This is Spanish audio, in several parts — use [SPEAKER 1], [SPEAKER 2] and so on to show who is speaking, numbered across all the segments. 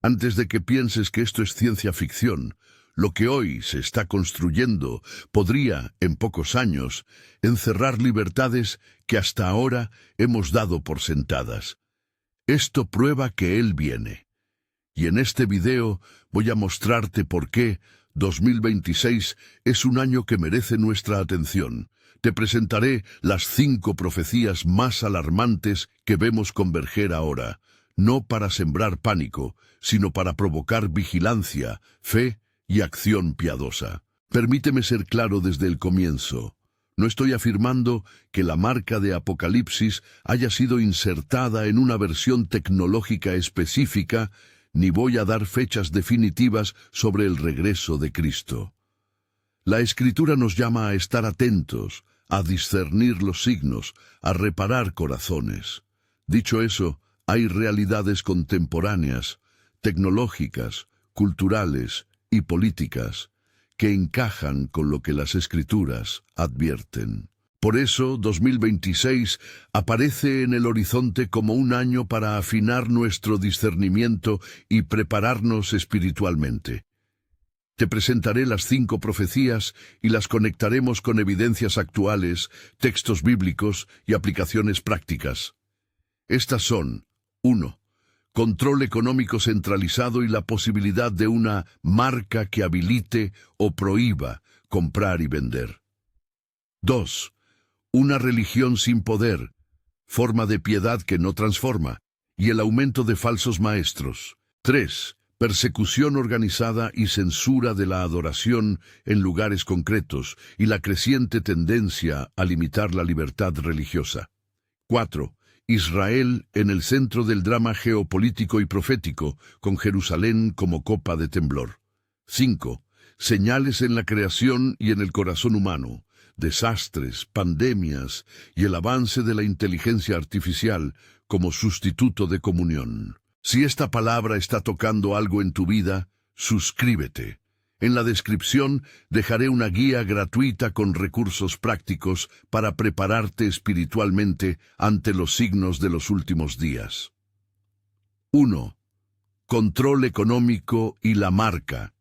[SPEAKER 1] Antes de que pienses que esto es ciencia ficción, lo que hoy se está construyendo podría, en pocos años, encerrar libertades que hasta ahora hemos dado por sentadas. Esto prueba que Él viene. Y en este video voy a mostrarte por qué 2026 es un año que merece nuestra atención. Te presentaré las 5 profecías más alarmantes que vemos converger ahora, no para sembrar pánico, sino para provocar vigilancia, fe y acción piadosa. Permíteme ser claro desde el comienzo. No estoy afirmando que la marca de Apocalipsis haya sido insertada en una versión tecnológica específica, ni voy a dar fechas definitivas sobre el regreso de Cristo. La Escritura nos llama a estar atentos, a discernir los signos, a reparar corazones. Dicho eso, hay realidades contemporáneas, tecnológicas, culturales y políticas, que encajan con lo que las Escrituras advierten. Por eso, 2026 aparece en el horizonte como un año para afinar nuestro discernimiento y prepararnos espiritualmente. Te presentaré las 5 profecías y las conectaremos con evidencias actuales, textos bíblicos y aplicaciones prácticas. Estas son: 1. Control económico centralizado y la posibilidad de una marca que habilite o prohíba comprar y vender. 2. Una religión sin poder, forma de piedad que no transforma, y el aumento de falsos maestros. 3. Persecución organizada y censura de la adoración en lugares concretos y la creciente tendencia a limitar la libertad religiosa. 4. Israel en el centro del drama geopolítico y profético, con Jerusalén como copa de temblor. 5. Señales en la creación y en el corazón humano, desastres, pandemias y el avance de la inteligencia artificial como sustituto de comunión. Si esta palabra está tocando algo en tu vida, suscríbete. En la descripción dejaré una guía gratuita con recursos prácticos para prepararte espiritualmente ante los signos de los últimos días. 1. Control económico y la marca.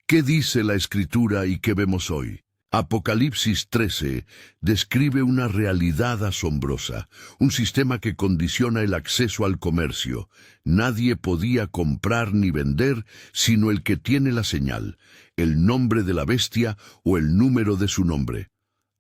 [SPEAKER 1] ¿Qué dice la Escritura y qué vemos hoy? Apocalipsis 13 describe una realidad asombrosa, un sistema que condiciona el acceso al comercio. Nadie podía comprar ni vender sino el que tiene la señal, el nombre de la bestia o el número de su nombre.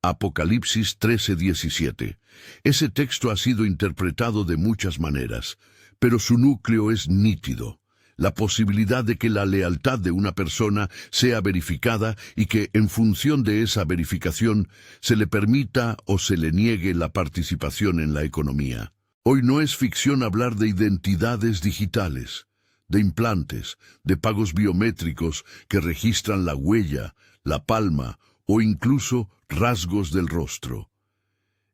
[SPEAKER 1] Apocalipsis 13:17. Ese texto ha sido interpretado de muchas maneras, pero su núcleo es nítido. La posibilidad de que la lealtad de una persona sea verificada y que, en función de esa verificación, se le permita o se le niegue la participación en la economía. Hoy no es ficción hablar de identidades digitales, de implantes, de pagos biométricos que registran la huella, la palma o incluso rasgos del rostro.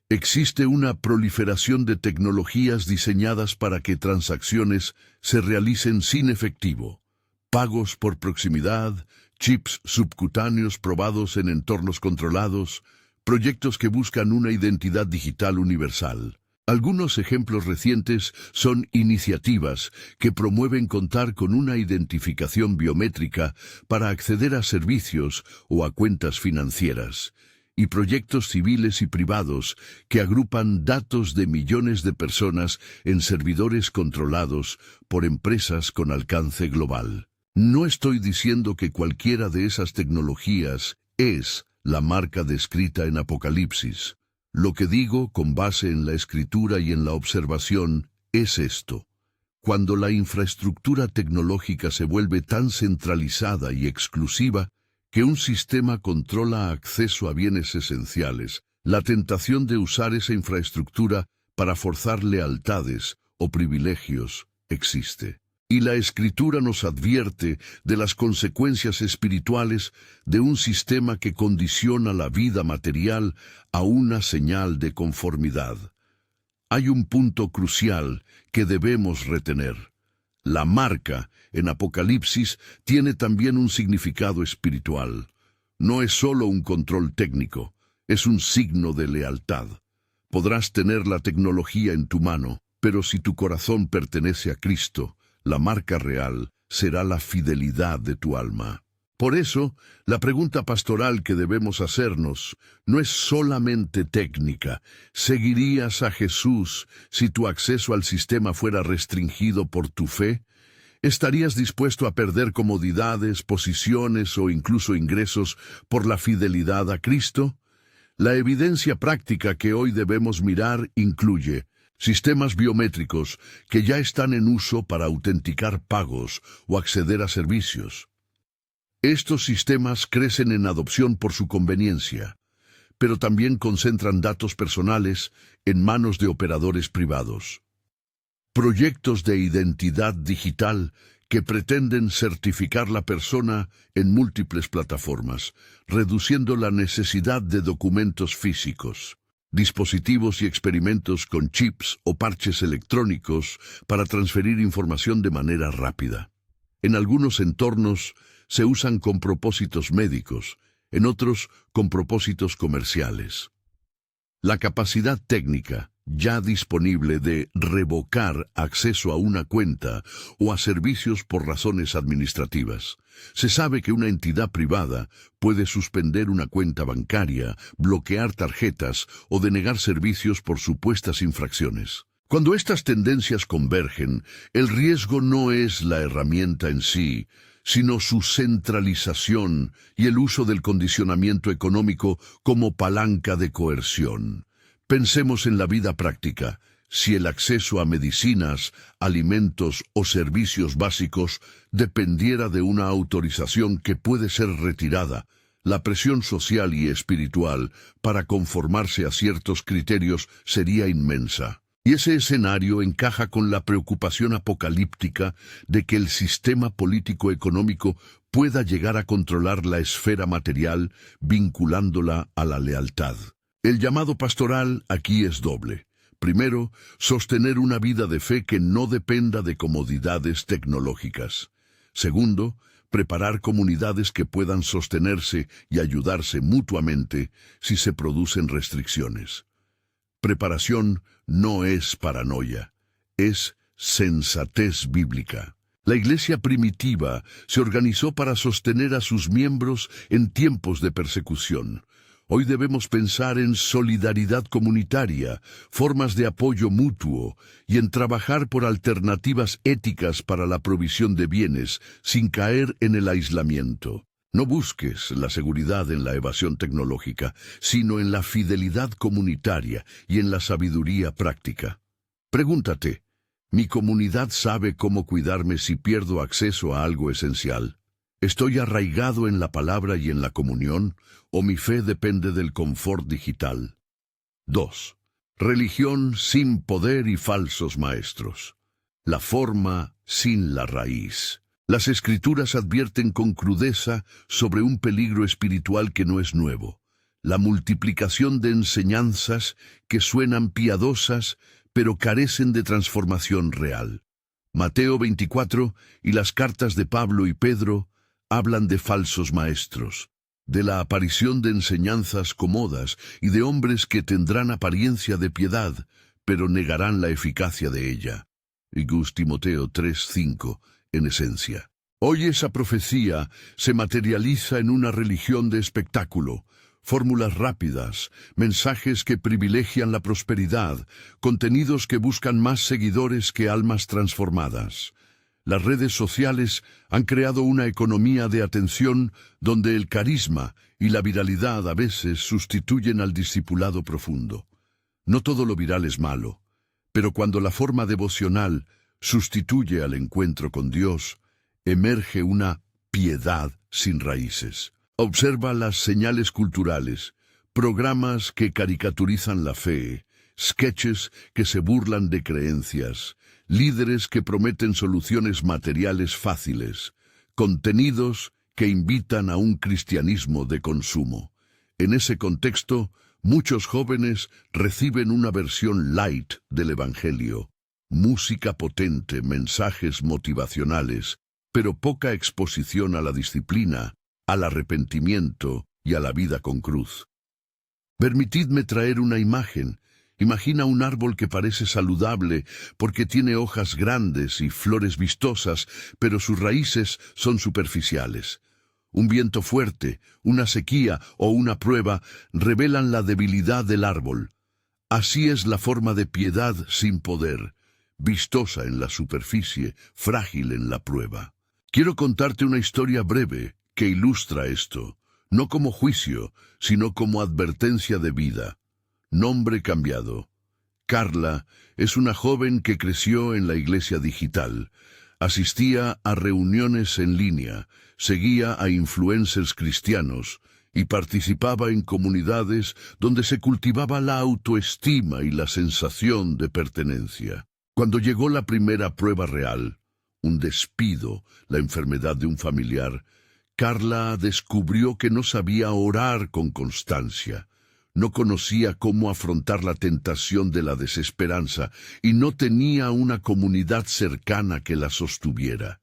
[SPEAKER 1] Existe una proliferación de tecnologías diseñadas para que transacciones se realicen sin efectivo. Pagos por proximidad, chips subcutáneos probados en entornos controlados, proyectos que buscan una identidad digital universal. Algunos ejemplos recientes son iniciativas que promueven contar con una identificación biométrica para acceder a servicios o a cuentas financieras, y proyectos civiles y privados que agrupan datos de millones de personas en servidores controlados por empresas con alcance global. No estoy diciendo que cualquiera de esas tecnologías es la marca descrita en Apocalipsis. Lo que digo, con base en la Escritura y en la observación, es esto. Cuando la infraestructura tecnológica se vuelve tan centralizada y exclusiva, que un sistema controla acceso a bienes esenciales, la tentación de usar esa infraestructura para forzar lealtades o privilegios existe. Y la Escritura nos advierte de las consecuencias espirituales de un sistema que condiciona la vida material a una señal de conformidad. Hay un punto crucial que debemos retener. La marca en Apocalipsis tiene también un significado espiritual. No es solo un control técnico, es un signo de lealtad. Podrás tener la tecnología en tu mano, pero si tu corazón pertenece a Cristo, La marca real será la fidelidad de tu alma. Por eso, la pregunta pastoral que debemos hacernos no es solamente técnica. ¿Seguirías a Jesús si tu acceso al sistema fuera restringido por tu fe? ¿Estarías dispuesto a perder comodidades, posiciones o incluso ingresos por la fidelidad a Cristo? La evidencia práctica que hoy debemos mirar incluye sistemas biométricos que ya están en uso para autenticar pagos o acceder a servicios. Estos sistemas crecen en adopción por su conveniencia, pero también concentran datos personales en manos de operadores privados. Proyectos de identidad digital que pretenden certificar la persona en múltiples plataformas, reduciendo la necesidad de documentos físicos. Dispositivos y experimentos con chips o parches electrónicos para transferir información de manera rápida. En algunos entornos se usan con propósitos médicos, en otros con propósitos comerciales. La capacidad técnica ya disponible de revocar acceso a una cuenta o a servicios por razones administrativas. Se sabe que una entidad privada puede suspender una cuenta bancaria, bloquear tarjetas o denegar servicios por supuestas infracciones. Cuando estas tendencias convergen, el riesgo no es la herramienta en sí, sino su centralización y el uso del condicionamiento económico como palanca de coerción. Pensemos en la vida práctica. Si el acceso a medicinas, alimentos o servicios básicos dependiera de una autorización que puede ser retirada, la presión social y espiritual para conformarse a ciertos criterios sería inmensa. Y ese escenario encaja con la preocupación apocalíptica de que el sistema político-económico pueda llegar a controlar la esfera material, vinculándola a la lealtad. El llamado pastoral aquí es doble. Primero, sostener una vida de fe que no dependa de comodidades tecnológicas. Segundo, preparar comunidades que puedan sostenerse y ayudarse mutuamente si se producen restricciones. Preparación no es paranoia, es sensatez bíblica. La iglesia primitiva se organizó para sostener a sus miembros en tiempos de persecución. Hoy debemos pensar en solidaridad comunitaria, formas de apoyo mutuo y en trabajar por alternativas éticas para la provisión de bienes sin caer en el aislamiento. No busques la seguridad en la evasión tecnológica, sino en la fidelidad comunitaria y en la sabiduría práctica. Pregúntate, ¿mi comunidad sabe cómo cuidarme si pierdo acceso a algo esencial? ¿Estoy arraigado en la palabra y en la comunión, o mi fe depende del confort digital? 2. Religión sin poder y falsos maestros. La forma sin la raíz. Las Escrituras advierten con crudeza sobre un peligro espiritual que no es nuevo: la multiplicación de enseñanzas que suenan piadosas, pero carecen de transformación real. Mateo 24 y las cartas de Pablo y Pedro hablan de falsos maestros, de la aparición de enseñanzas cómodas y de hombres que tendrán apariencia de piedad, pero negarán la eficacia de ella. Y Timoteo 3:5, en esencia. Hoy esa profecía se materializa en una religión de espectáculo, fórmulas rápidas, mensajes que privilegian la prosperidad, contenidos que buscan más seguidores que almas transformadas. Las redes sociales han creado una economía de atención donde el carisma y la viralidad a veces sustituyen al discipulado profundo. No todo lo viral es malo, pero cuando la forma devocional sustituye al encuentro con Dios, emerge una piedad sin raíces. Observa las señales culturales, programas que caricaturizan la fe, sketches que se burlan de creencias, líderes que prometen soluciones materiales fáciles, contenidos que invitan a un cristianismo de consumo. En ese contexto, muchos jóvenes reciben una versión light del Evangelio: música potente, mensajes motivacionales, pero poca exposición a la disciplina, al arrepentimiento y a la vida con cruz. Permitidme traer una imagen Imagina un árbol que parece saludable porque tiene hojas grandes y flores vistosas, pero sus raíces son superficiales. Un viento fuerte, una sequía o una prueba revelan la debilidad del árbol. Así es la forma de piedad sin poder, vistosa en la superficie, frágil en la prueba. Quiero contarte una historia breve que ilustra esto, no como juicio, sino como advertencia de vida. Nombre cambiado. Carla es una joven que creció en la iglesia digital. Asistía a reuniones en línea, seguía a influencers cristianos y participaba en comunidades donde se cultivaba la autoestima y la sensación de pertenencia. Cuando llegó la primera prueba real, un despido, la enfermedad de un familiar, Carla descubrió que no sabía orar con constancia. No conocía cómo afrontar la tentación de la desesperanza y no tenía una comunidad cercana que la sostuviera.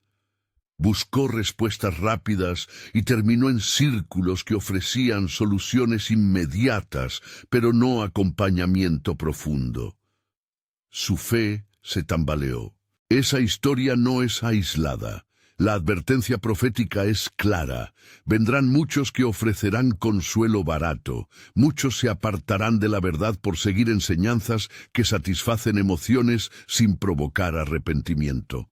[SPEAKER 1] Buscó respuestas rápidas y terminó en círculos que ofrecían soluciones inmediatas, pero no acompañamiento profundo. Su fe se tambaleó. Esa historia no es aislada. La advertencia profética es clara. Vendrán muchos que ofrecerán consuelo barato. Muchos se apartarán de la verdad por seguir enseñanzas que satisfacen emociones sin provocar arrepentimiento.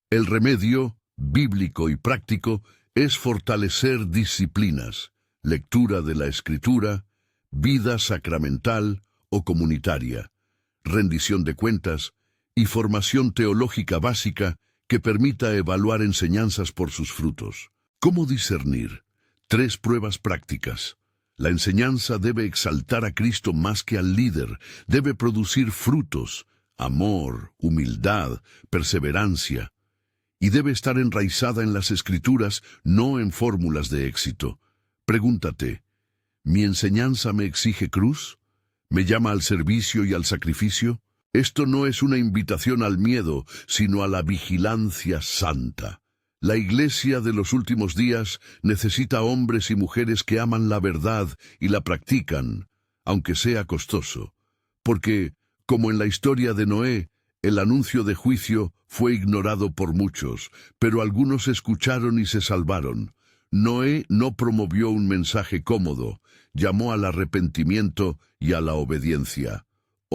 [SPEAKER 1] El remedio, bíblico y práctico, es fortalecer disciplinas, lectura de la Escritura, vida sacramental o comunitaria, rendición de cuentas y formación teológica básica que permita evaluar enseñanzas por sus frutos. ¿Cómo discernir? 3 pruebas prácticas. La enseñanza debe exaltar a Cristo más que al líder, debe producir frutos, amor, humildad, perseverancia, y debe estar enraizada en las Escrituras, no en fórmulas de éxito. Pregúntate, ¿mi enseñanza me exige cruz? ¿Me llama al servicio y al sacrificio? Esto no es una invitación al miedo, sino a la vigilancia santa. La Iglesia de los últimos días necesita hombres y mujeres que aman la verdad y la practican, aunque sea costoso. Porque, como en la historia de Noé, el anuncio de juicio fue ignorado por muchos, pero algunos escucharon y se salvaron. Noé no promovió un mensaje cómodo, llamó al arrepentimiento y a la obediencia.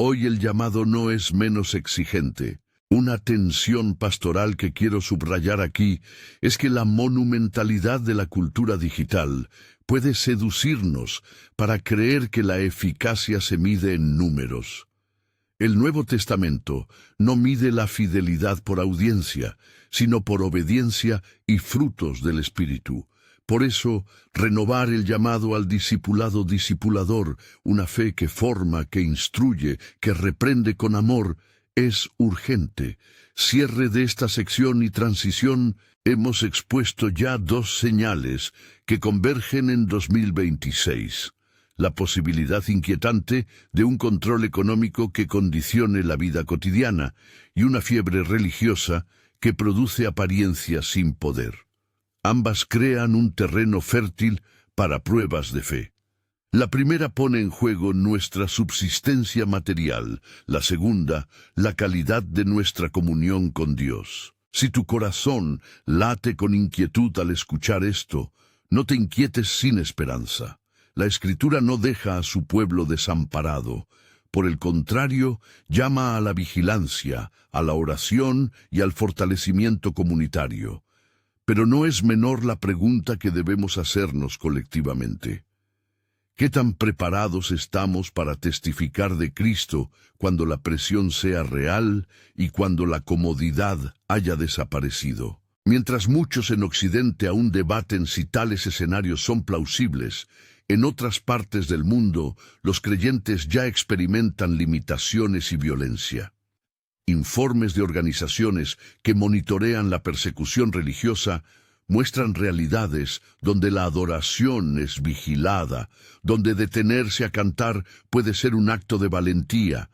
[SPEAKER 1] Hoy el llamado no es menos exigente. Una tensión pastoral que quiero subrayar aquí es que la monumentalidad de la cultura digital puede seducirnos para creer que la eficacia se mide en números. El Nuevo Testamento no mide la fidelidad por audiencia, sino por obediencia y frutos del Espíritu. Por eso, renovar el llamado al discipulado discipulador, una fe que forma, que instruye, que reprende con amor, es urgente. Cierre de esta sección y transición, hemos expuesto ya 2 señales que convergen en 2026. La posibilidad inquietante de un control económico que condicione la vida cotidiana y una fiebre religiosa que produce apariencias sin poder. Ambas crean un terreno fértil para pruebas de fe. La primera pone en juego nuestra subsistencia material, la segunda, la calidad de nuestra comunión con Dios. Si tu corazón late con inquietud al escuchar esto, no te inquietes sin esperanza. La Escritura no deja a su pueblo desamparado. Por el contrario, llama a la vigilancia, a la oración y al fortalecimiento comunitario. Pero no es menor la pregunta que debemos hacernos colectivamente. ¿Qué tan preparados estamos para testificar de Cristo cuando la presión sea real y cuando la comodidad haya desaparecido? Mientras muchos en Occidente aún debaten si tales escenarios son plausibles, en otras partes del mundo los creyentes ya experimentan limitaciones y violencia. Informes de organizaciones que monitorean la persecución religiosa muestran realidades donde la adoración es vigilada, donde detenerse a cantar puede ser un acto de valentía.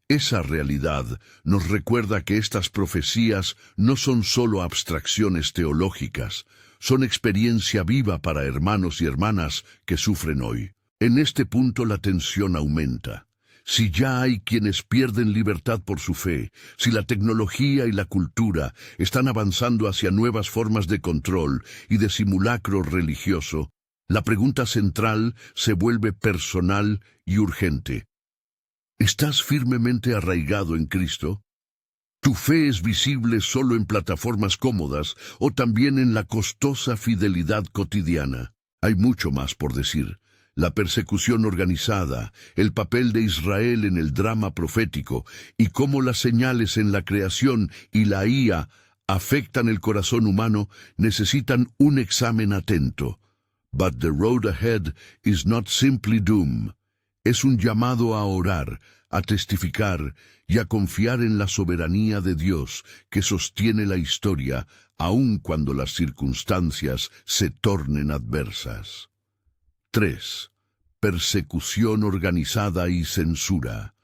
[SPEAKER 1] Esa realidad nos recuerda que estas profecías no son solo abstracciones teológicas, son experiencia viva para hermanos y hermanas que sufren hoy. En este punto la tensión aumenta. Si ya hay quienes pierden libertad por su fe, si la tecnología y la cultura están avanzando hacia nuevas formas de control y de simulacro religioso, la pregunta central se vuelve personal y urgente. ¿Estás firmemente arraigado en Cristo? ¿Tu fe es visible solo en plataformas cómodas o también en la costosa fidelidad cotidiana? Hay mucho más por decir. La persecución organizada, el papel de Israel en el drama profético y cómo las señales en la creación y la IA afectan el corazón humano necesitan un examen atento. But the road ahead is not simply doom. Es un llamado a orar, a testificar y a confiar en la soberanía de Dios que sostiene la historia, aun cuando las circunstancias se tornen adversas. 3. Persecución organizada y censura.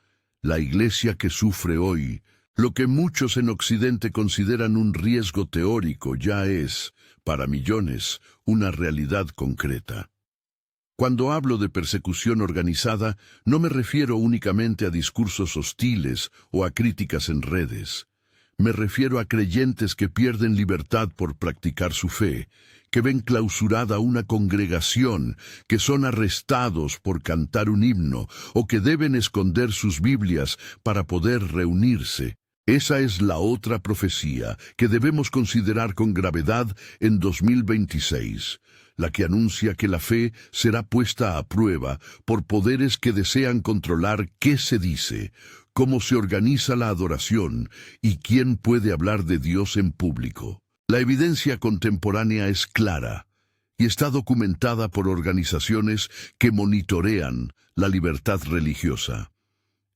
[SPEAKER 1] La Iglesia que sufre hoy, lo que muchos en Occidente consideran un riesgo teórico, ya es, para millones, una realidad concreta. Cuando hablo de persecución organizada, no me refiero únicamente a discursos hostiles o a críticas en redes. Me refiero a creyentes que pierden libertad por practicar su fe, que ven clausurada una congregación, que son arrestados por cantar un himno o que deben esconder sus Biblias para poder reunirse. Esa es la otra profecía que debemos considerar con gravedad en 2026, la que anuncia que la fe será puesta a prueba por poderes que desean controlar qué se dice, cómo se organiza la adoración y quién puede hablar de Dios en público. La evidencia contemporánea es clara y está documentada por organizaciones que monitorean la libertad religiosa.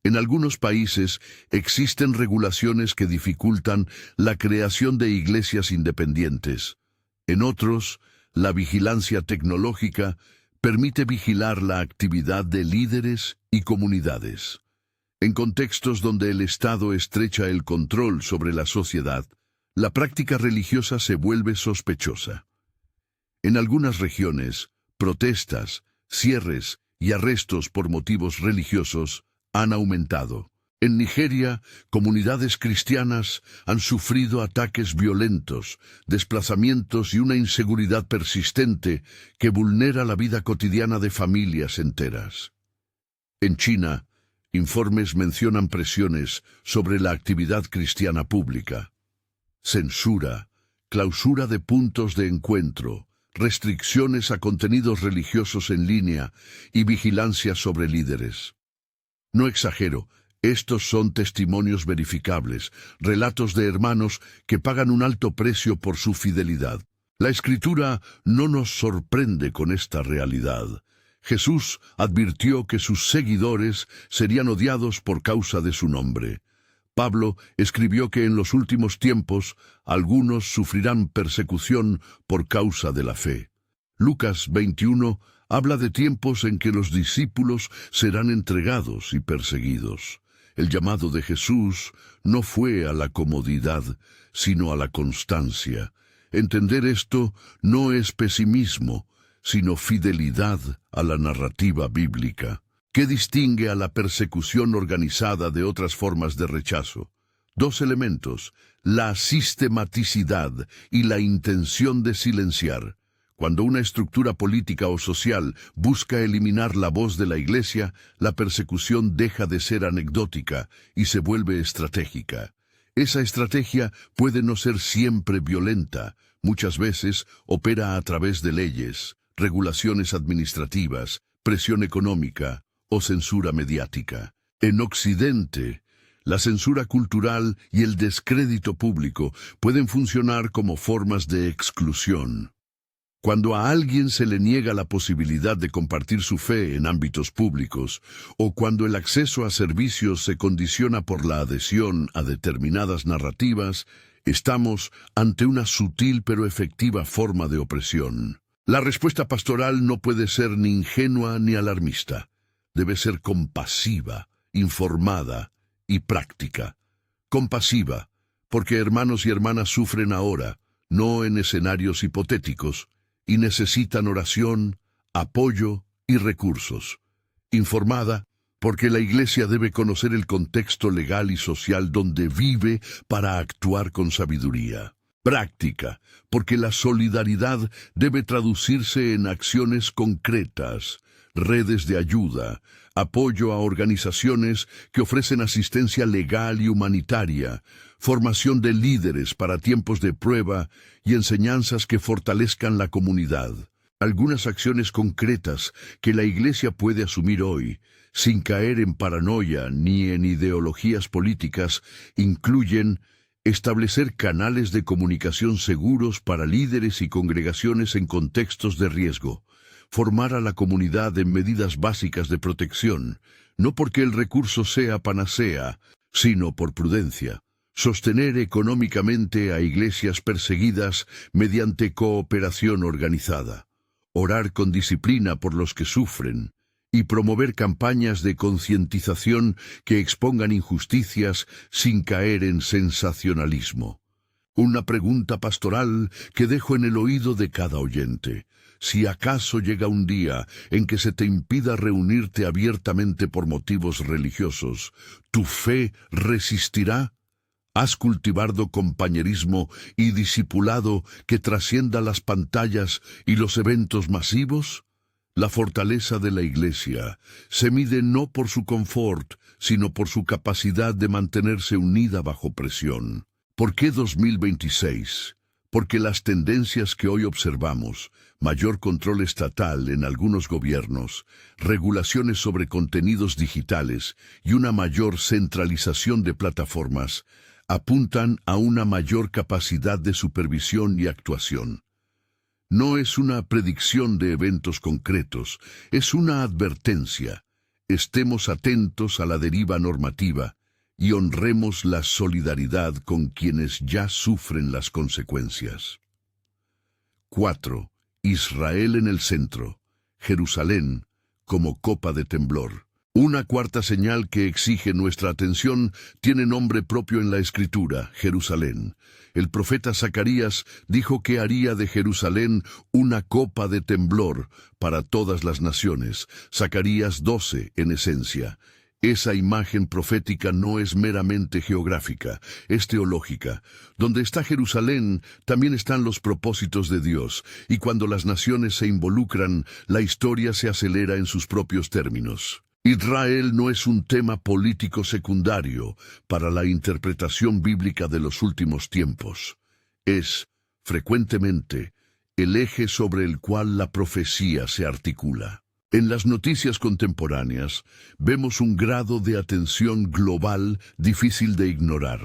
[SPEAKER 1] En algunos países existen regulaciones que dificultan la creación de iglesias independientes. En otros, la vigilancia tecnológica permite vigilar la actividad de líderes y comunidades. En contextos donde el Estado estrecha el control sobre la sociedad, la práctica religiosa se vuelve sospechosa. En algunas regiones, protestas, cierres y arrestos por motivos religiosos han aumentado. En Nigeria, comunidades cristianas han sufrido ataques violentos, desplazamientos y una inseguridad persistente que vulnera la vida cotidiana de familias enteras. En China, informes mencionan presiones sobre la actividad cristiana pública. Censura, clausura de puntos de encuentro, restricciones a contenidos religiosos en línea y vigilancia sobre líderes. No exagero, estos son testimonios verificables, relatos de hermanos que pagan un alto precio por su fidelidad. La Escritura no nos sorprende con esta realidad. Jesús advirtió que sus seguidores serían odiados por causa de su nombre. Pablo escribió que en los últimos tiempos algunos sufrirán persecución por causa de la fe. Lucas 21 habla de tiempos en que los discípulos serán entregados y perseguidos. El llamado de Jesús no fue a la comodidad, sino a la constancia. Entender esto no es pesimismo, sino fidelidad a la narrativa bíblica. ¿Qué distingue a la persecución organizada de otras formas de rechazo? Dos elementos: la sistematicidad y la intención de silenciar. Cuando una estructura política o social busca eliminar la voz de la Iglesia, la persecución deja de ser anecdótica y se vuelve estratégica. Esa estrategia puede no ser siempre violenta, muchas veces opera a través de leyes, regulaciones administrativas, presión económica o censura mediática. En Occidente, la censura cultural y el descrédito público pueden funcionar como formas de exclusión. Cuando a alguien se le niega la posibilidad de compartir su fe en ámbitos públicos, o cuando el acceso a servicios se condiciona por la adhesión a determinadas narrativas, estamos ante una sutil pero efectiva forma de opresión. La respuesta pastoral no puede ser ni ingenua ni alarmista. Debe ser compasiva, informada y práctica. Compasiva, porque hermanos y hermanas sufren ahora, no en escenarios hipotéticos, y necesitan oración, apoyo y recursos. Informada, porque la Iglesia debe conocer el contexto legal y social donde vive para actuar con sabiduría. Práctica, porque la solidaridad debe traducirse en acciones concretas, redes de ayuda, apoyo a organizaciones que ofrecen asistencia legal y humanitaria, formación de líderes para tiempos de prueba y enseñanzas que fortalezcan la comunidad. Algunas acciones concretas que la Iglesia puede asumir hoy, sin caer en paranoia ni en ideologías políticas, incluyen establecer canales de comunicación seguros para líderes y congregaciones en contextos de riesgo, formar a la comunidad en medidas básicas de protección, no porque el recurso sea panacea, sino por prudencia, sostener económicamente a iglesias perseguidas mediante cooperación organizada, orar con disciplina por los que sufren, y promover campañas de concientización que expongan injusticias sin caer en sensacionalismo. Una pregunta pastoral que dejo en el oído de cada oyente. Si acaso llega un día en que se te impida reunirte abiertamente por motivos religiosos, ¿tu fe resistirá? ¿Has cultivado compañerismo y discipulado que trascienda las pantallas y los eventos masivos? La fortaleza de la Iglesia se mide no por su confort, sino por su capacidad de mantenerse unida bajo presión. ¿Por qué 2026? Porque las tendencias que hoy observamos, mayor control estatal en algunos gobiernos, regulaciones sobre contenidos digitales y una mayor centralización de plataformas, apuntan a una mayor capacidad de supervisión y actuación. No es una predicción de eventos concretos, es una advertencia. Estemos atentos a la deriva normativa y honremos la solidaridad con quienes ya sufren las consecuencias. 4. Israel en el centro, Jerusalén como copa de temblor. Una cuarta señal que exige nuestra atención tiene nombre propio en la Escritura, Jerusalén. El profeta Zacarías dijo que haría de Jerusalén una copa de temblor para todas las naciones. Zacarías 12, en esencia. Esa imagen profética no es meramente geográfica, es teológica. Donde está Jerusalén, también están los propósitos de Dios, y cuando las naciones se involucran, la historia se acelera en sus propios términos. Israel no es un tema político secundario para la interpretación bíblica de los últimos tiempos. Es, frecuentemente, el eje sobre el cual la profecía se articula. En las noticias contemporáneas, vemos un grado de atención global difícil de ignorar.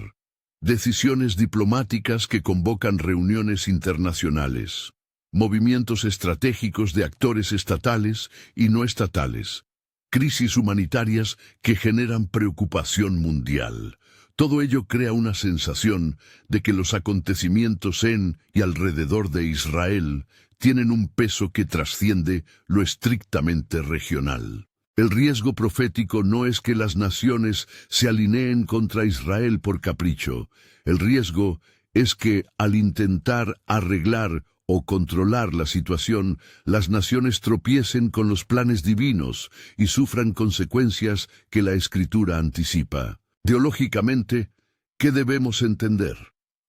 [SPEAKER 1] Decisiones diplomáticas que convocan reuniones internacionales, movimientos estratégicos de actores estatales y no estatales, crisis humanitarias que generan preocupación mundial. Todo ello crea una sensación de que los acontecimientos en y alrededor de Israel tienen un peso que trasciende lo estrictamente regional. El riesgo profético no es que las naciones se alineen contra Israel por capricho. El riesgo es que, al intentar arreglar o controlar la situación, las naciones tropiecen con los planes divinos y sufran consecuencias que la Escritura anticipa. Teológicamente, ¿qué debemos entender?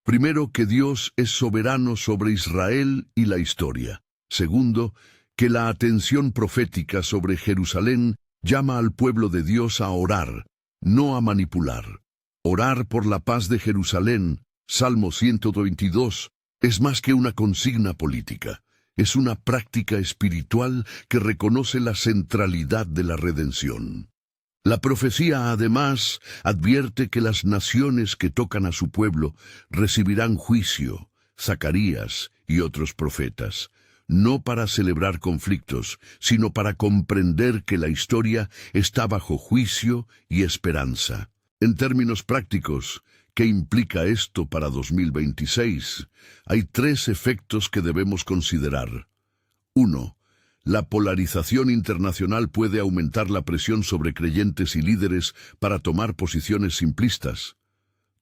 [SPEAKER 1] Primero, que Dios es soberano sobre Israel y la historia. Segundo, que la atención profética sobre Jerusalén llama al pueblo de Dios a orar, no a manipular. Orar por la paz de Jerusalén, Salmo 122, es más que una consigna política. Es una práctica espiritual que reconoce la centralidad de la redención. La profecía, además, advierte que las naciones que tocan a su pueblo recibirán juicio, Zacarías y otros profetas, no para celebrar conflictos, sino para comprender que la historia está bajo juicio y esperanza. En términos prácticos, ¿qué implica esto para 2026? Hay 3 efectos que debemos considerar. 1. La polarización internacional puede aumentar la presión sobre creyentes y líderes para tomar posiciones simplistas.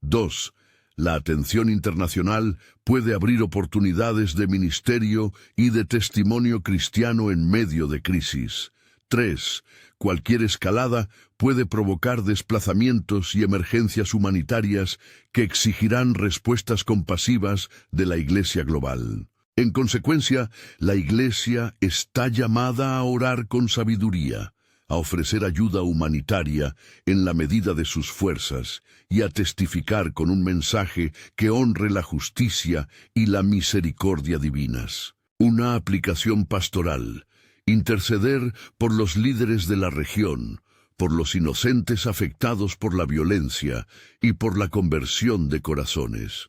[SPEAKER 1] 2. La atención internacional puede abrir oportunidades de ministerio y de testimonio cristiano en medio de crisis. 3. Cualquier escalada puede provocar desplazamientos y emergencias humanitarias que exigirán respuestas compasivas de la Iglesia global. En consecuencia, la Iglesia está llamada a orar con sabiduría, a ofrecer ayuda humanitaria en la medida de sus fuerzas y a testificar con un mensaje que honre la justicia y la misericordia divinas. Una aplicación pastoral: interceder por los líderes de la región, por los inocentes afectados por la violencia y por la conversión de corazones.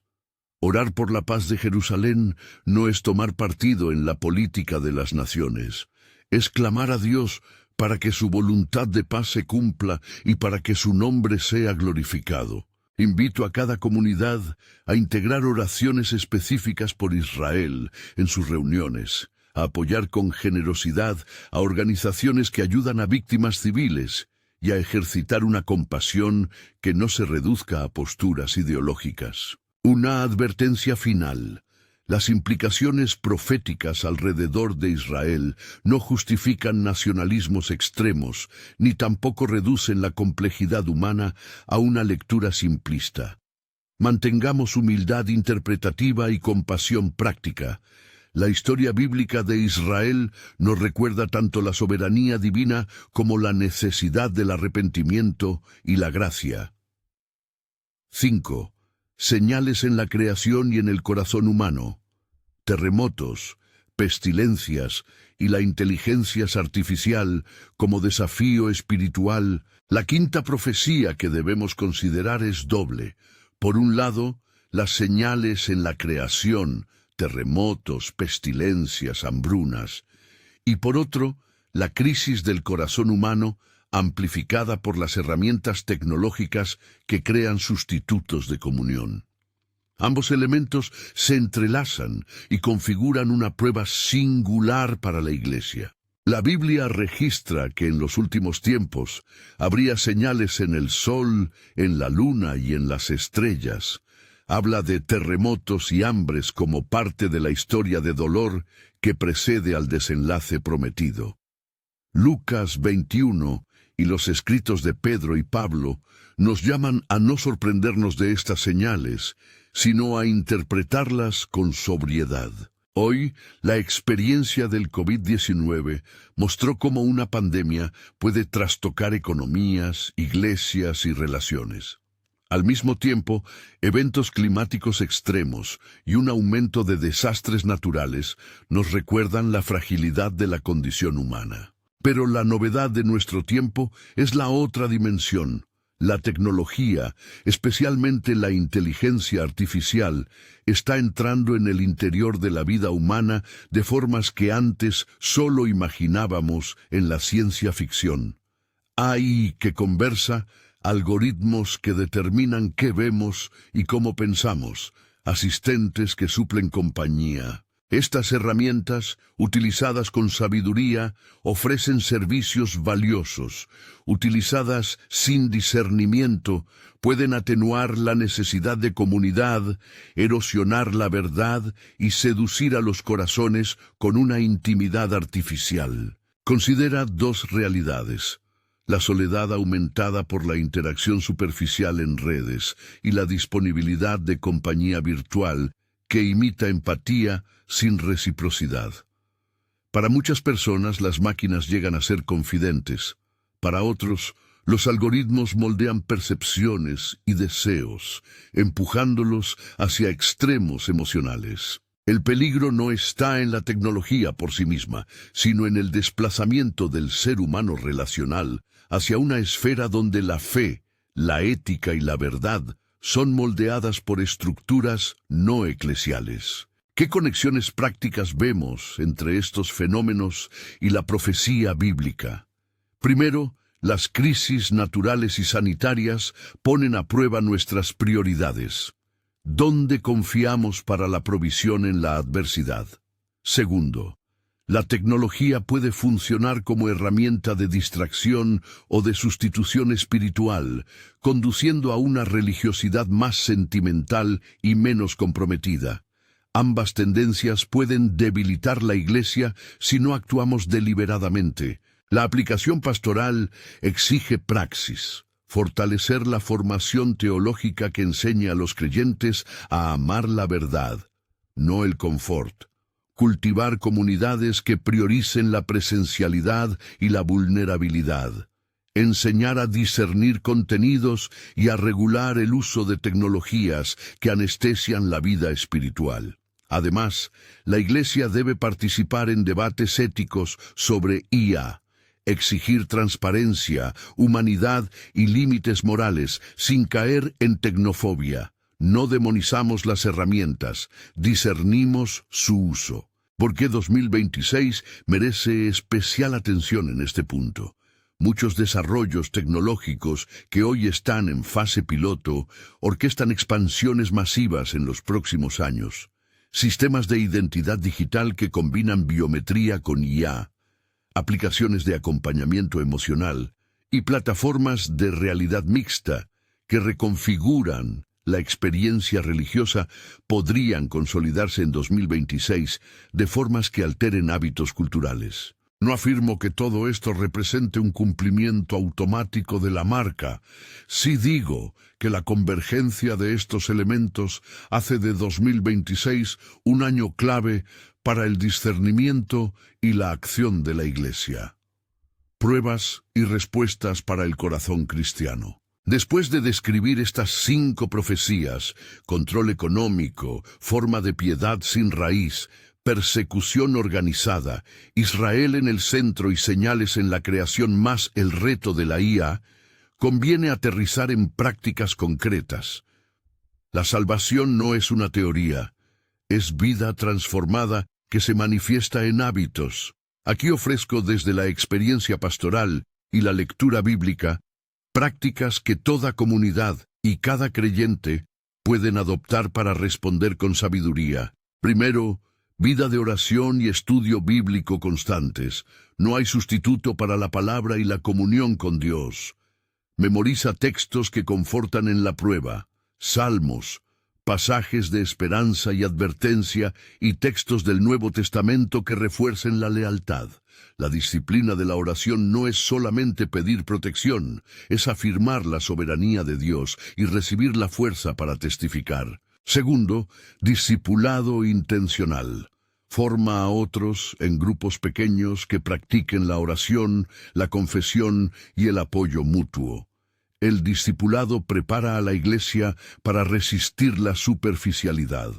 [SPEAKER 1] Orar por la paz de Jerusalén no es tomar partido en la política de las naciones, es clamar a Dios para que su voluntad de paz se cumpla y para que su nombre sea glorificado. Invito a cada comunidad a integrar oraciones específicas por Israel en sus reuniones, a apoyar con generosidad a organizaciones que ayudan a víctimas civiles y a ejercitar una compasión que no se reduzca a posturas ideológicas. Una advertencia final: las implicaciones proféticas alrededor de Israel no justifican nacionalismos extremos, ni tampoco reducen la complejidad humana a una lectura simplista. Mantengamos humildad interpretativa y compasión práctica. La historia bíblica de Israel nos recuerda tanto la soberanía divina como la necesidad del arrepentimiento y la gracia. 5. Señales en la creación y en el corazón humano. Terremotos, pestilencias y la inteligencia artificial como desafío espiritual. La quinta profecía que debemos considerar es doble. Por un lado, las señales en la creación, terremotos, pestilencias, hambrunas, y por otro, la crisis del corazón humano, amplificada por las herramientas tecnológicas que crean sustitutos de comunión. Ambos elementos se entrelazan y configuran una prueba singular para la Iglesia. La Biblia registra que en los últimos tiempos habría señales en el sol, en la luna y en las estrellas. Habla de terremotos y hambres como parte de la historia de dolor que precede al desenlace prometido. Lucas 21 y los escritos de Pedro y Pablo nos llaman a no sorprendernos de estas señales, sino a interpretarlas con sobriedad. Hoy, la experiencia del COVID-19 mostró cómo una pandemia puede trastocar economías, iglesias y relaciones. Al mismo tiempo, eventos climáticos extremos y un aumento de desastres naturales nos recuerdan la fragilidad de la condición humana. Pero la novedad de nuestro tiempo es la otra dimensión. La tecnología, especialmente la inteligencia artificial, está entrando en el interior de la vida humana de formas que antes solo imaginábamos en la ciencia ficción. AI que conversa, algoritmos que determinan qué vemos y cómo pensamos, asistentes que suplen compañía. Estas herramientas, utilizadas con sabiduría, ofrecen servicios valiosos. Utilizadas sin discernimiento, pueden atenuar la necesidad de comunidad, erosionar la verdad y seducir a los corazones con una intimidad artificial. Considera dos realidades: la soledad aumentada por la interacción superficial en redes y la disponibilidad de compañía virtual que imita empatía sin reciprocidad. Para muchas personas las máquinas llegan a ser confidentes. Para otros, los algoritmos moldean percepciones y deseos, empujándolos hacia extremos emocionales. El peligro no está en la tecnología por sí misma, sino en el desplazamiento del ser humano relacional hacia una esfera donde la fe, la ética y la verdad son moldeadas por estructuras no eclesiales. ¿Qué conexiones prácticas vemos entre estos fenómenos y la profecía bíblica? Primero, las crisis naturales y sanitarias ponen a prueba nuestras prioridades. ¿Dónde confiamos para la provisión en la adversidad? Segundo, la tecnología puede funcionar como herramienta de distracción o de sustitución espiritual, conduciendo a una religiosidad más sentimental y menos comprometida. Ambas tendencias pueden debilitar la Iglesia si no actuamos deliberadamente. La aplicación pastoral exige praxis, fortalecer la formación teológica que enseña a los creyentes a amar la verdad, no el confort. Cultivar comunidades que prioricen la presencialidad y la vulnerabilidad. Enseñar a discernir contenidos y a regular el uso de tecnologías que anestesian la vida espiritual. Además, la Iglesia debe participar en debates éticos sobre IA, exigir transparencia, humanidad y límites morales sin caer en tecnofobia. No demonizamos las herramientas, discernimos su uso. ¿Por qué 2026 merece especial atención en este punto? Muchos desarrollos tecnológicos que hoy están en fase piloto orquestan expansiones masivas en los próximos años. Sistemas de identidad digital que combinan biometría con IA, aplicaciones de acompañamiento emocional y plataformas de realidad mixta que reconfiguran la experiencia religiosa podrían consolidarse en 2026 de formas que alteren hábitos culturales. No afirmo que todo esto represente un cumplimiento automático de la marca. Sí digo que la convergencia de estos elementos hace de 2026 un año clave para el discernimiento y la acción de la Iglesia. Pruebas y respuestas para el corazón cristiano. Después de describir estas 5 profecías, control económico, forma de piedad sin raíz, persecución organizada, Israel en el centro y señales en la creación más el reto de la IA, conviene aterrizar en prácticas concretas. La salvación no es una teoría, es vida transformada que se manifiesta en hábitos. Aquí ofrezco desde la experiencia pastoral y la lectura bíblica, prácticas que toda comunidad y cada creyente pueden adoptar para responder con sabiduría. Primero, vida de oración y estudio bíblico constantes. No hay sustituto para la palabra y la comunión con Dios. Memoriza textos que confortan en la prueba, salmos, pasajes de esperanza y advertencia y textos del Nuevo Testamento que refuercen la lealtad. La disciplina de la oración no es solamente pedir protección, es afirmar la soberanía de Dios y recibir la fuerza para testificar. Segundo, discipulado intencional. Forma a otros en grupos pequeños que practiquen la oración, la confesión y el apoyo mutuo. El discipulado prepara a la Iglesia para resistir la superficialidad.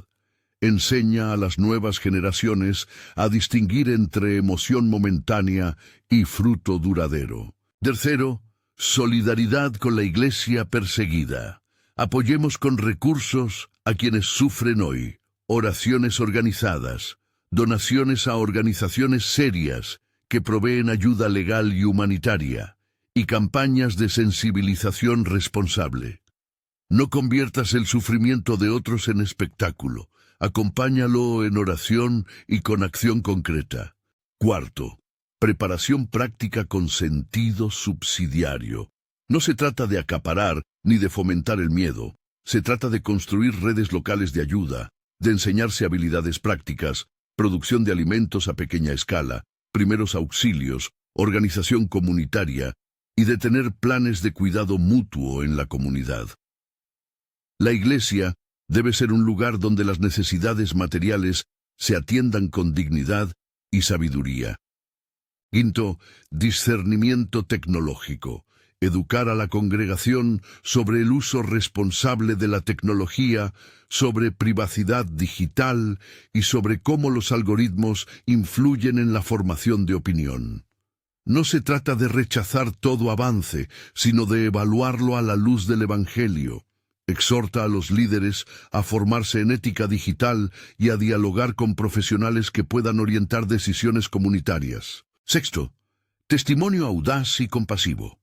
[SPEAKER 1] Enseña a las nuevas generaciones a distinguir entre emoción momentánea y fruto duradero. Tercero, solidaridad con la Iglesia perseguida. Apoyemos con recursos a quienes sufren hoy, oraciones organizadas, donaciones a organizaciones serias que proveen ayuda legal y humanitaria, y campañas de sensibilización responsable. No conviertas el sufrimiento de otros en espectáculo. Acompáñalo en oración y con acción concreta. Cuarto, preparación práctica con sentido subsidiario. No se trata de acaparar ni de fomentar el miedo. Se trata de construir redes locales de ayuda, de enseñarse habilidades prácticas, producción de alimentos a pequeña escala, primeros auxilios, organización comunitaria y de tener planes de cuidado mutuo en la comunidad. La Iglesia debe ser un lugar donde las necesidades materiales se atiendan con dignidad y sabiduría. Quinto, discernimiento tecnológico. Educar a la congregación sobre el uso responsable de la tecnología, sobre privacidad digital y sobre cómo los algoritmos influyen en la formación de opinión. No se trata de rechazar todo avance, sino de evaluarlo a la luz del Evangelio. Exhorta a los líderes a formarse en ética digital y a dialogar con profesionales que puedan orientar decisiones comunitarias. Sexto, testimonio audaz y compasivo.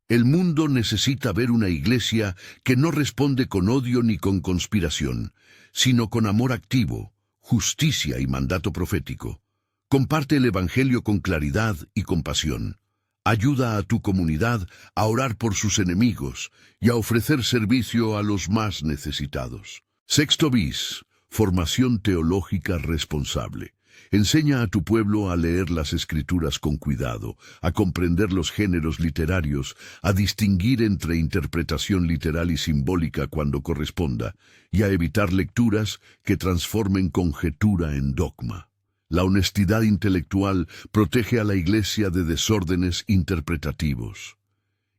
[SPEAKER 1] El mundo necesita ver una Iglesia que no responde con odio ni con conspiración, sino con amor activo, justicia y mandato profético. Comparte el Evangelio con claridad y compasión. Ayuda a tu comunidad a orar por sus enemigos y a ofrecer servicio a los más necesitados. Sexto bis, formación teológica responsable. Enseña a tu pueblo a leer las Escrituras con cuidado, a comprender los géneros literarios, a distinguir entre interpretación literal y simbólica cuando corresponda, y a evitar lecturas que transformen conjetura en dogma. La honestidad intelectual protege a la Iglesia de desórdenes interpretativos.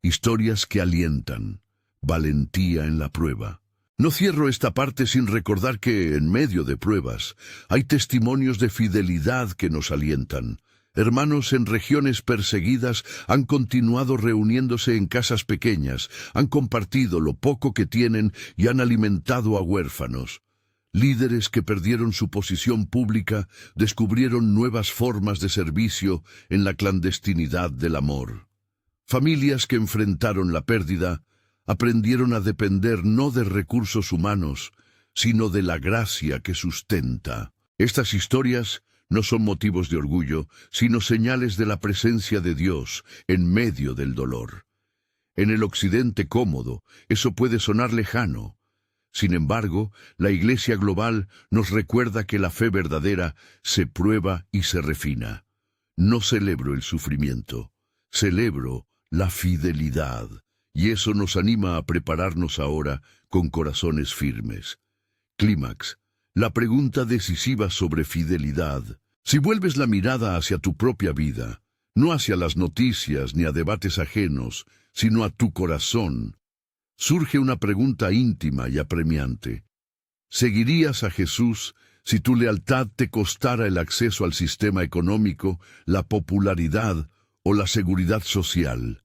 [SPEAKER 1] Historias que alientan, valentía en la prueba. No cierro esta parte sin recordar que, en medio de pruebas, hay testimonios de fidelidad que nos alientan. Hermanos en regiones perseguidas han continuado reuniéndose en casas pequeñas, han compartido lo poco que tienen y han alimentado a huérfanos. Líderes que perdieron su posición pública descubrieron nuevas formas de servicio en la clandestinidad del amor. Familias que enfrentaron la pérdida aprendieron a depender no de recursos humanos, sino de la gracia que sustenta. Estas historias no son motivos de orgullo, sino señales de la presencia de Dios en medio del dolor. En el occidente cómodo, eso puede sonar lejano. Sin embargo, la Iglesia global nos recuerda que la fe verdadera se prueba y se refina. No celebro el sufrimiento, celebro la fidelidad. Y eso nos anima a prepararnos ahora con corazones firmes. Clímax, la pregunta decisiva sobre fidelidad. Si vuelves la mirada hacia tu propia vida, no hacia las noticias ni a debates ajenos, sino a tu corazón, surge una pregunta íntima y apremiante. ¿Seguirías a Jesús si tu lealtad te costara el acceso al sistema económico, la popularidad o la seguridad social?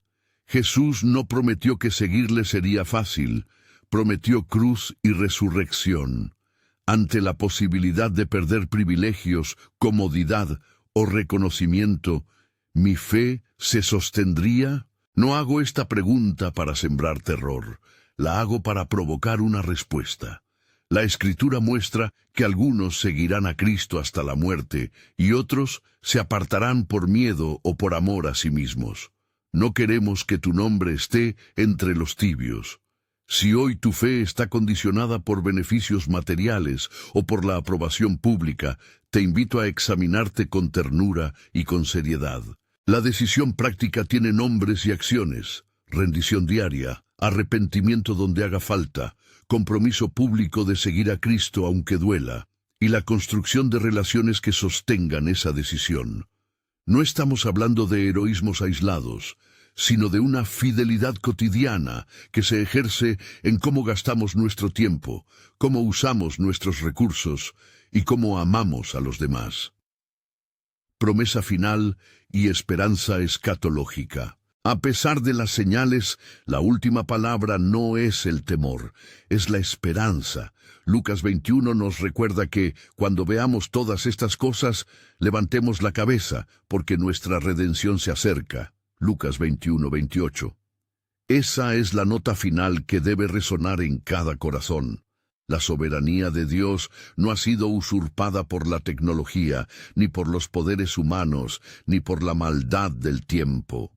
[SPEAKER 1] Jesús no prometió que seguirle sería fácil, prometió cruz y resurrección. Ante la posibilidad de perder privilegios, comodidad o reconocimiento, ¿mi fe se sostendría? No hago esta pregunta para sembrar terror, la hago para provocar una respuesta. La Escritura muestra que algunos seguirán a Cristo hasta la muerte y otros se apartarán por miedo o por amor a sí mismos. No queremos que tu nombre esté entre los tibios. Si hoy tu fe está condicionada por beneficios materiales o por la aprobación pública, te invito a examinarte con ternura y con seriedad. La decisión práctica tiene nombres y acciones: rendición diaria, arrepentimiento donde haga falta, compromiso público de seguir a Cristo aunque duela, y la construcción de relaciones que sostengan esa decisión. No estamos hablando de heroísmos aislados, sino de una fidelidad cotidiana que se ejerce en cómo gastamos nuestro tiempo, cómo usamos nuestros recursos y cómo amamos a los demás. Promesa final y esperanza escatológica. A pesar de las señales, la última palabra no es el temor, es la esperanza. Lucas 21 nos recuerda que, cuando veamos todas estas cosas, levantemos la cabeza, porque nuestra redención se acerca. Lucas 21:28. Esa es la nota final que debe resonar en cada corazón. La soberanía de Dios no ha sido usurpada por la tecnología, ni por los poderes humanos, ni por la maldad del tiempo.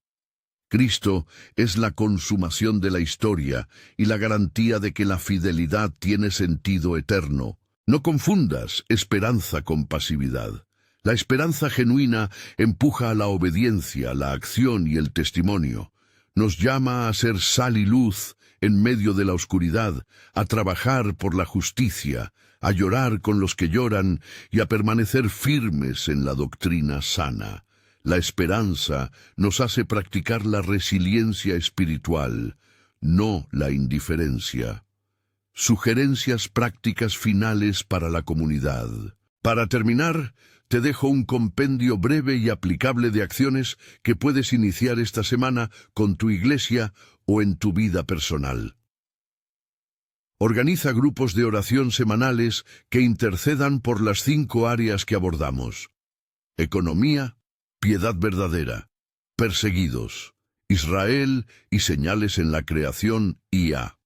[SPEAKER 1] Cristo es la consumación de la historia y la garantía de que la fidelidad tiene sentido eterno. No confundas esperanza con pasividad. La esperanza genuina empuja a la obediencia, la acción y el testimonio. Nos llama a ser sal y luz en medio de la oscuridad, a trabajar por la justicia, a llorar con los que lloran y a permanecer firmes en la doctrina sana. La esperanza nos hace practicar la resiliencia espiritual, no la indiferencia. Sugerencias prácticas finales para la comunidad. Para terminar, te dejo un compendio breve y aplicable de acciones que puedes iniciar esta semana con tu iglesia o en tu vida personal. Organiza grupos de oración semanales que intercedan por las 5 áreas que abordamos: economía, piedad verdadera, perseguidos, Israel y señales en la creación IA.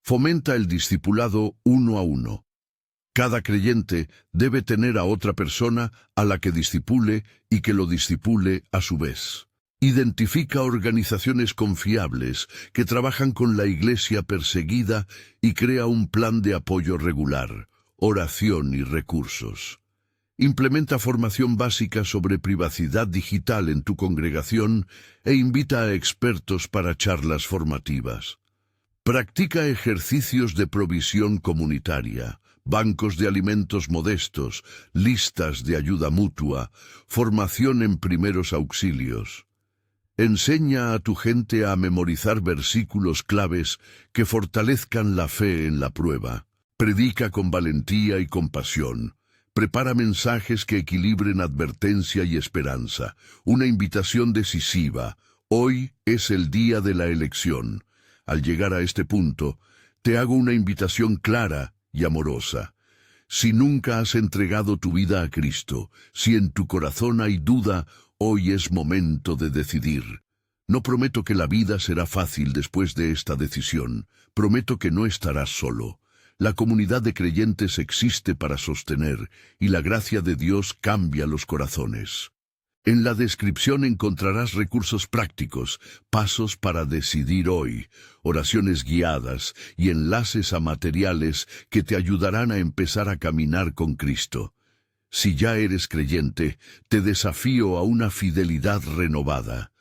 [SPEAKER 1] Fomenta el discipulado 1 a 1. Cada creyente debe tener a otra persona a la que discipule y que lo discipule a su vez. Identifica organizaciones confiables que trabajan con la iglesia perseguida y crea un plan de apoyo regular, oración y recursos. Implementa formación básica sobre privacidad digital en tu congregación e invita a expertos para charlas formativas. Practica ejercicios de provisión comunitaria, bancos de alimentos modestos, listas de ayuda mutua, formación en primeros auxilios. Enseña a tu gente a memorizar versículos claves que fortalezcan la fe en la prueba. Predica con valentía y compasión. Prepara mensajes que equilibren advertencia y esperanza. Una invitación decisiva. Hoy es el día de la elección. Al llegar a este punto, te hago una invitación clara y amorosa. Si nunca has entregado tu vida a Cristo, si en tu corazón hay duda, hoy es momento de decidir. No prometo que la vida será fácil después de esta decisión. Prometo que no estarás solo. La comunidad de creyentes existe para sostener, y la gracia de Dios cambia los corazones. En la descripción encontrarás recursos prácticos, pasos para decidir hoy, oraciones guiadas y enlaces a materiales que te ayudarán a empezar a caminar con Cristo. Si ya eres creyente, te desafío a una fidelidad renovada.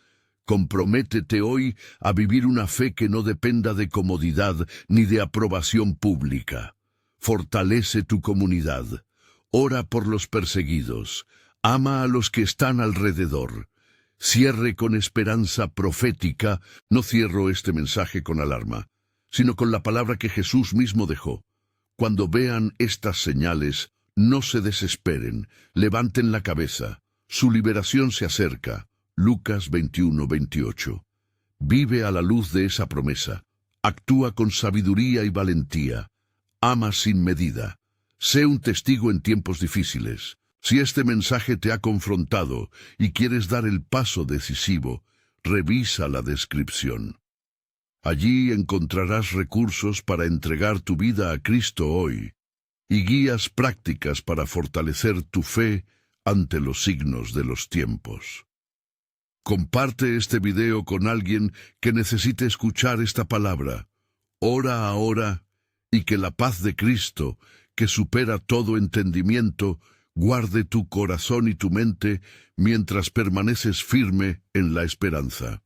[SPEAKER 1] Comprométete hoy a vivir una fe que no dependa de comodidad ni de aprobación pública. Fortalece tu comunidad. Ora por los perseguidos. Ama a los que están alrededor. Cierre con esperanza profética. No cierro este mensaje con alarma, sino con la palabra que Jesús mismo dejó. Cuando vean estas señales, no se desesperen, levanten la cabeza. Su liberación se acerca. Lucas 21:28. Vive a la luz de esa promesa. Actúa con sabiduría y valentía. Ama sin medida. Sé un testigo en tiempos difíciles. Si este mensaje te ha confrontado y quieres dar el paso decisivo, revisa la descripción. Allí encontrarás recursos para entregar tu vida a Cristo hoy y guías prácticas para fortalecer tu fe ante los signos de los tiempos. Comparte este video con alguien que necesite escuchar esta palabra. Ora ahora y que la paz de Cristo, que supera todo entendimiento, guarde tu corazón y tu mente mientras permaneces firme en la esperanza.